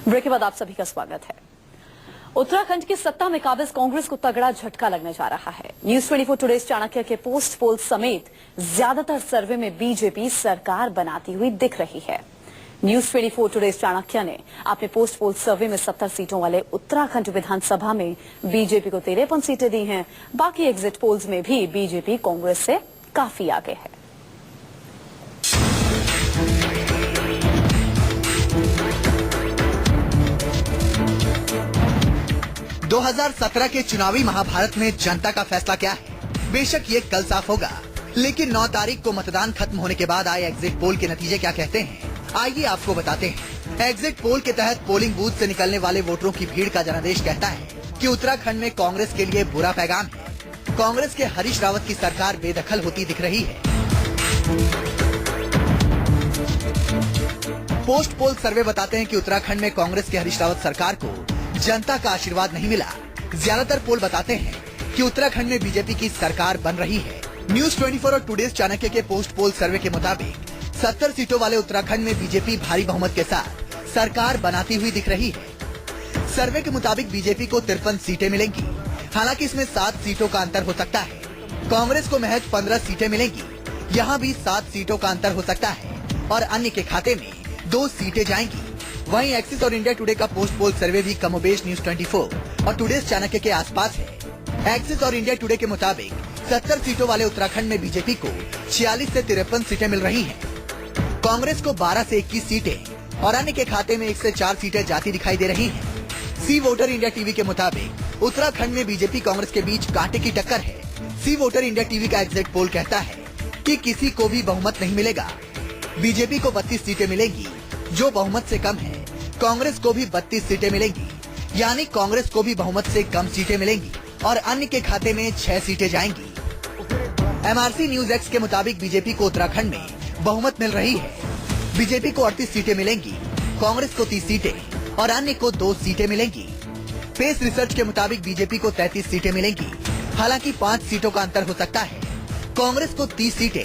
Break के बाद आप सभी का स्वागत है। उत्तराखंड की सत्ता में काबिज कांग्रेस को तगड़ा झटका लगने जा रहा है। न्यूज 24 टुडेज चाणक्य के पोस्ट पोल समेत ज्यादातर सर्वे में बीजेपी सरकार बनाती हुई दिख रही है। न्यूज 24 टुडेज चाणक्य ने अपने पोस्ट पोल सर्वे में 70 सीटों वाले उत्तराखंड विधानसभा में बीजेपी को 53 सीटें दी हैं। बाकी एग्जिट पोल्स में भी बीजेपी कांग्रेस से काफी आगे है। दो 2017 के चुनावी महाभारत में जनता का फैसला क्या है? बेशक ये कल साफ होगा, लेकिन 9 तारीख को मतदान खत्म होने के बाद आए एग्जिट पोल के नतीजे क्या कहते हैं, आइए आपको बताते हैं। एग्जिट पोल के तहत पोलिंग बूथ से निकलने वाले वोटरों की भीड़ का जनादेश कहता है कि उत्तराखंड में कांग्रेस के लिए बुरा पैगाम है। कांग्रेस के हरीश रावत की सरकार बेदखल होती दिख रही है। पोस्ट पोल सर्वे बताते हैं कि उत्तराखंड में कांग्रेस के हरीश रावत सरकार को जनता का आशीर्वाद नहीं मिला। ज्यादातर पोल बताते हैं कि उत्तराखंड में बीजेपी की सरकार बन रही है। न्यूज 24 और टुडेज चाणक्य के पोस्ट पोल सर्वे के मुताबिक 70 सीटों वाले उत्तराखंड में बीजेपी भारी बहुमत के साथ सरकार बनाती हुई दिख रही है। सर्वे के मुताबिक बीजेपी को 53 सीटें मिलेंगी। हालांकि इसमें 7 सीटों का अंतर हो सकता है। कांग्रेस को महज 15 सीटें मिलेंगी। यहाँ भी 7 सीटों का अंतर हो सकता है और अन्य के खाते में 2 सीटें जाएंगी। वहीं एक्सिस और इंडिया टुडे का पोस्ट पोल सर्वे भी कमोबेश न्यूज 24 और टुडेज चाणक्य के आसपास है। एक्सिस और इंडिया टुडे के मुताबिक 70 सीटों वाले उत्तराखंड में बीजेपी को 46 से 53 सीटें मिल रही हैं। कांग्रेस को 12 से 21 सीटें और अन्य के खाते में 1 से 4 सीटें जाती दिखाई दे रही हैं। सी वोटर इंडिया टीवी के मुताबिक उत्तराखंड में बीजेपी कांग्रेस के बीच कांटे की टक्कर है। सी वोटर इंडिया टीवी का एग्जिट पोल कहता है कि किसी को भी बहुमत नहीं मिलेगा। बीजेपी को 32 सीटें मिलेंगी, जो बहुमत से कम है। कांग्रेस को भी 32 सीटें मिलेंगी, यानी कांग्रेस को भी बहुमत से कम सीटें मिलेंगी और अन्य के खाते में 6 सीटें जाएंगी। एमआरसी न्यूज एक्स के मुताबिक बीजेपी को उत्तराखंड में बहुमत मिल रही है। बीजेपी को 38 सीटें मिलेंगी, कांग्रेस को 30 सीटें और अन्य को 2 सीटें मिलेंगी। पेस रिसर्च के मुताबिक बीजेपी को 33 सीटें मिलेंगी। हालांकि 5 सीटों का अंतर हो सकता है। कांग्रेस को 30 सीटें,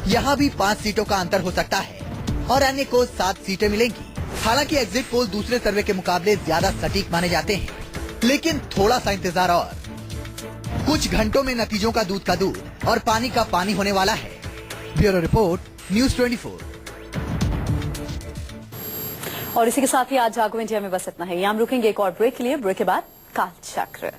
यहाँ भी 5 सीटों का अंतर हो सकता है और अन्य को 7 सीटें मिलेंगी। हालांकि एग्जिट पोल दूसरे सर्वे के मुकाबले ज्यादा सटीक माने जाते हैं, लेकिन थोड़ा सा इंतजार और। कुछ घंटों में नतीजों का दूध का दूध और पानी का पानी होने वाला है। Bureau report, news 24। और इसी के साथ ही आज जागो इंडिया में बस इतना है। यहाँ रुकेंगे एक और ब्रेक के लिए। ब्रेक के बाद काल चक्र।